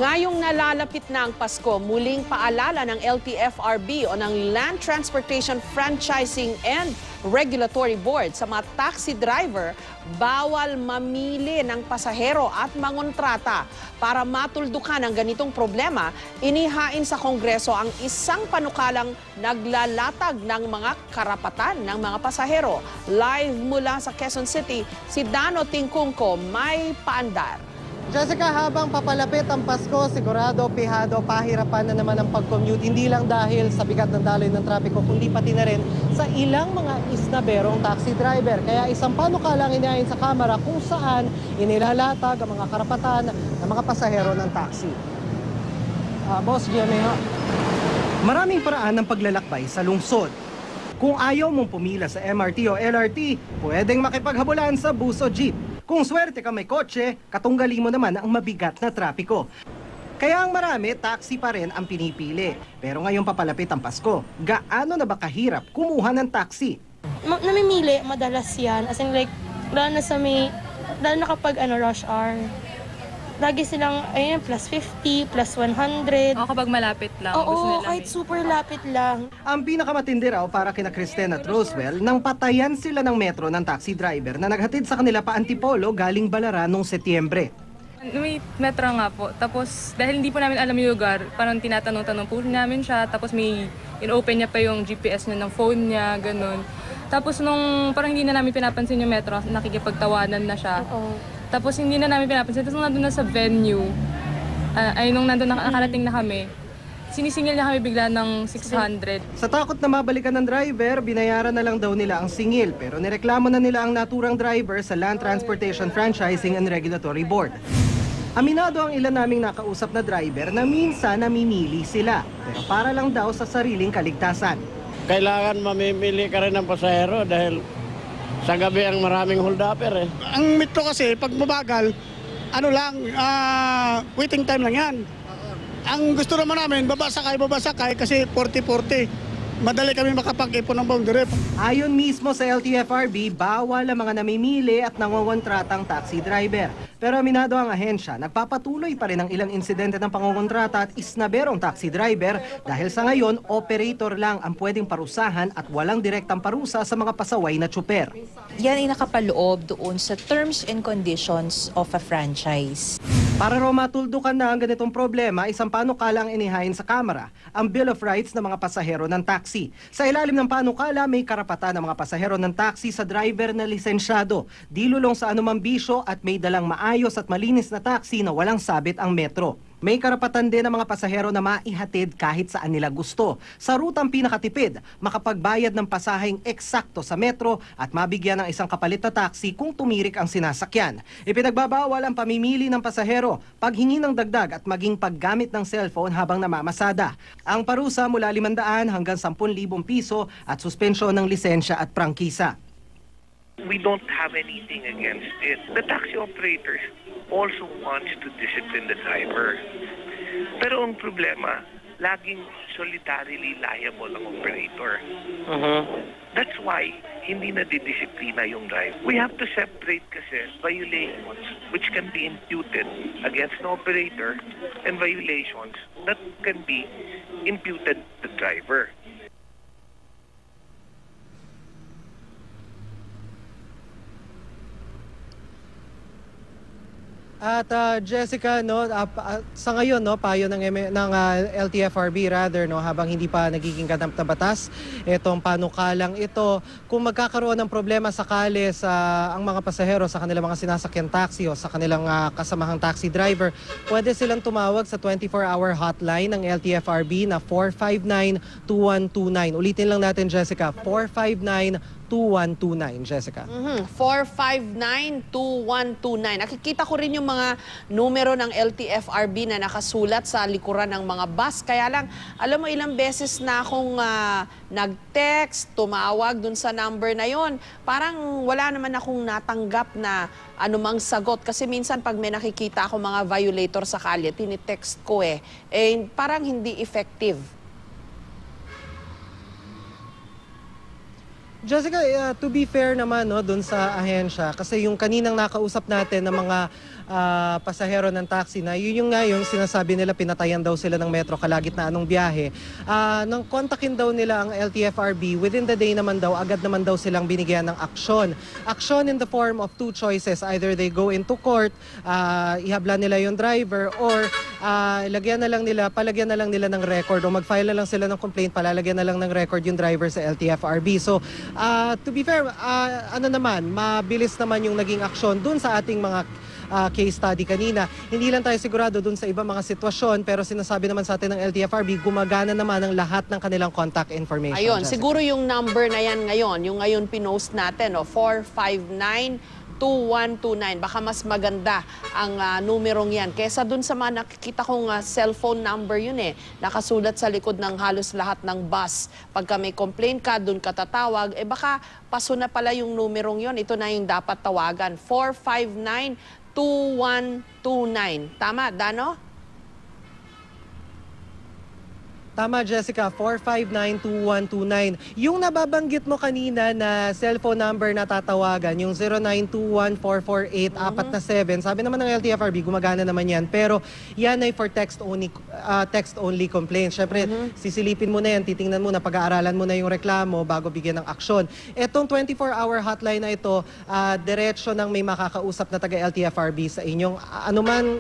Ngayong nalalapit na ang Pasko, muling paalala ng LTFRB o ng Land Transportation Franchising and Regulatory Board sa mga taxi driver, bawal mamili ng pasahero at mangontrata. Para matuldukan ang ganitong problema, inihain sa Kongreso ang isang panukalang naglalatag ng mga karapatan ng mga pasahero. Live mula sa Quezon City, si Dano Tingkungko may paandar. Jessica, habang papalapit ang Pasko, sigurado, pihado, pahirapan na naman ang pag-commute. Hindi lang dahil sa bigat ng daloy ng trapiko, kundi pati na rin sa ilang mga isnaberong taxi driver. Kaya isang panukalang inayin sa Kamara kung saan inilalatag ang mga karapatan ng mga pasahero ng taxi. Boss Giameo. Maraming paraan ng paglalakbay sa lungsod. Kung ayaw mong pumila sa MRT o LRT, pwedeng makipaghabulan sa bus o jeep. Kung swerte ka may kotse, katunggali mo naman ang mabigat na trapiko. Kaya ang marami, taxi pa rin ang pinipili. Pero ngayon papalapit ang Pasko, gaano na ba kahirap kumuha ng taxi? Namimili, madalas yan. As in like, lalo na kapag rush hour. Lagi silang, ayun, plus 50, plus 100. O kapag malapit lang. Oo, kahit super lapit lang. Ang pinakamatindi raw para kina Kristen at Roswell nang patayan sila ng metro ng taxi driver na naghatid sa kanila pa Antipolo galing Balara noong Setyembre. May metro nga po. Tapos dahil hindi po namin alam yung lugar, parang tinatanong-tanong po namin siya. Tapos may in-open niya pa yung GPS niya ng phone niya, ganun. Tapos nung parang hindi na namin pinapansin yung metro, nakikipagtawanan na siya. Oo. Tapos hindi na namin pinapansin. Tapos nung nandun na sa venue, nung nandun nakarating na kami, sinisingil niya kami bigla ng 600. Sa takot na mabalikan ng driver, binayaran na lang daw nila ang singil. Pero nireklamo na nila ang naturang driver sa Land Transportation Franchising and Regulatory Board. Aminado ang ilan naming nakausap na driver na minsan namimili sila. Pero para lang daw sa sariling kaligtasan. Kailangan mamimili ka rin ng pasahero dahil sa gabi ang maraming hold-upper eh. Ang metro kasi, pag mabagal, waiting time lang yan. Ang gusto naman namin, babasakay kasi 40-40. Madali kami makapag-ipon ng boundary. Ayon mismo sa LTFRB, bawal ang mga namimili at nangongontratang taxi driver. Pero aminado ang ahensya, nagpapatuloy pa rin ang ilang insidente ng pangongontrata at isnaberong taxi driver dahil sa ngayon, operator lang ang pwedeng parusahan at walang direktang parusa sa mga pasaway na tsuper. Yan ay nakapaloob doon sa terms and conditions of a franchise. Para raw matuldukan na ang ganitong problema, isang panukala ang inihain sa Kamara, ang Bill of Rights ng mga pasahero ng taxi. Sa ilalim ng panukala, may karapatan ng mga pasahero ng taxi sa driver na lisensyado, di lulong sa anumang bisyo at may dalang maayos at malinis na taxi na walang sabit ang metro. May karapatan din ang mga pasahero na maihatid kahit saan nila gusto. Sa rutang pinakatipid, makapagbayad ng pasaheng eksakto sa metro at mabigyan ng isang kapalit na taxi kung tumirik ang sinasakyan. Ipinagbabawal ang pamimili ng pasahero, paghingi ng dagdag at maging paggamit ng cellphone habang namamasada. Ang parusa mula 500 hanggang 10,000 piso at suspensyon ng lisensya at prangkisa. We don't have anything against it. The taxi operators also wants to discipline the driver. Pero ang problema, laging solidarily liable ang operator. That's why hindi na didisiplina yung driver. We have to separate kasi violations which can be imputed against the operator and violations that can be imputed to the driver. At Jessica, sa ngayon, payo ng LTFRB habang hindi pa nagiging ganap na batas, itong panukalang ito, kung magkakaroon ng problema sakali sa ang mga pasahero sa kanilang mga sinasakyan taxi o sa kanilang kasamahang taxi driver, pwede silang tumawag sa 24-hour hotline ng LTFRB na 459-2129. Ulitin lang natin, Jessica, 459-2129, Jessica. 459-2129. Nakikita ko rin yung mga numero ng LTFRB na nakasulat sa likuran ng mga bus. Kaya lang, alam mo, ilang beses na akong nag-text, tumawag dun sa number na yon. Parang wala naman akong natanggap na anumang sagot. Kasi minsan pag may nakikita ako mga violator sa kalye, tinitext ko parang hindi effective. Jessica, to be fair naman no, dun sa ahensya, kasi yung kaninang nakausap natin ng mga pasahero ng taxi na yun yung nga yung sinasabi nila pinatayan daw sila ng metro kalagitnaan ng biyahe. Nang kontakin daw nila ang LTFRB, within the day naman daw, agad naman daw silang binigyan ng aksyon. Aksyon in the form of two choices. Either they go into court, ihabla nila yung driver, or palagyan na lang nila ng record, o mag-file na lang sila ng complaint, palalagyan na lang ng record yung driver sa LTFRB. So, to be fair, mabilis naman yung naging aksyon dun sa ating mga case study kanina. Hindi lang tayo sigurado dun sa ibang mga sitwasyon, pero sinasabi naman sa atin ng LTFRB, gumagana naman ang lahat ng kanilang contact information. Ayun, Jessica. siguro yung number na yan ngayon, yung ngayon pinost natin, 459-2129. Baka mas maganda ang numerong yan. Kesa dun sa mga nakikita kong cellphone number yun nakasulat sa likod ng halos lahat ng bus. Pagka may complaint ka, dun ka tatawag, baka paso na pala yung numerong yun. Ito na yung dapat tawagan. 459-2129. Tama, Dano? Tama, Jessica, 459-2129. Yung nababanggit mo kanina na cellphone number na tatawagan, yung 0921-448-447, sabi naman ng LTFRB, gumagana naman yan. Pero yan ay for text-only complaints. Siyempre, sisilipin mo na yan, titingnan mo na, pag-aaralan mo na yung reklamo bago bigyan ng aksyon. Etong 24-hour hotline na ito, diretso nang may makakausap na taga-LTFRB sa inyong,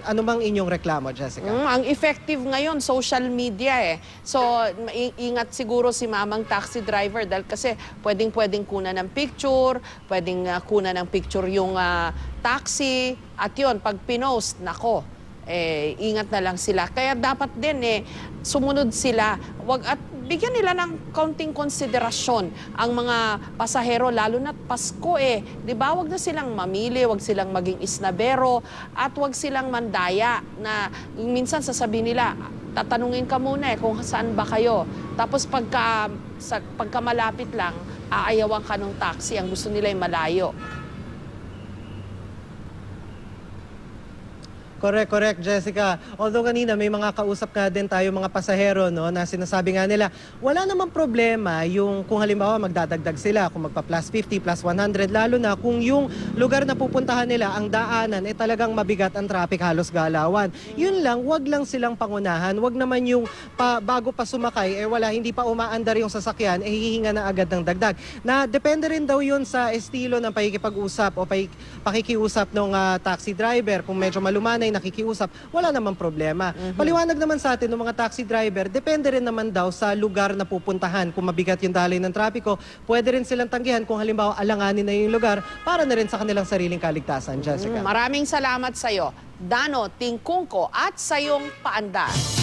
anumang inyong reklamo, Jessica. Ang effective ngayon, social media So, ingat siguro si mamang taxi driver dahil kasi pwedeng kunan ng picture, pwedeng kunan ng picture yung taxi, at yun, pag pinost, nako, ingat na lang sila. Kaya dapat din sumunod sila. At bigyan nila ng kaunting konsiderasyon ang mga pasahero, lalo na't Pasko Di ba? Wag na silang mamili, wag silang maging isnabero, at wag silang mandaya na minsan sasabihin nila, tatanungin ka muna kung saan ba kayo. Tapos pagka malapit lang, aayawan ka ng taxi. Ang gusto nila ay malayo. Correct, Jessica. Although kanina may mga kausap nga din tayo mga pasahero na sinasabi nga nila, wala namang problema yung kung halimbawa magdadagdag sila, kung magpa plus 50, plus 100, lalo na kung yung lugar na pupuntahan nila, ang daanan, talagang mabigat ang traffic, halos galawan. Yun lang, wag lang silang pangunahan. Wag naman yung bago pa sumakay, hindi pa umaandar yung sasakyan, hihinga na agad ng dagdag. Na depende rin daw yun sa estilo ng pakikipag-usap o pakikiusap ng taxi driver. Kung medyo malumanay, nakikiusap, wala namang problema. Paliwanag naman sa atin ng mga taxi driver, depende rin naman daw sa lugar na pupuntahan. Kung mabigat yung daloy ng trapiko, pwede rin silang tanggihan kung halimbawa alanganin na yung lugar para na rin sa kanilang sariling kaligtasan, Jessica. Maraming salamat sa'yo, Dano Tingkungko, at sa iyong paandar.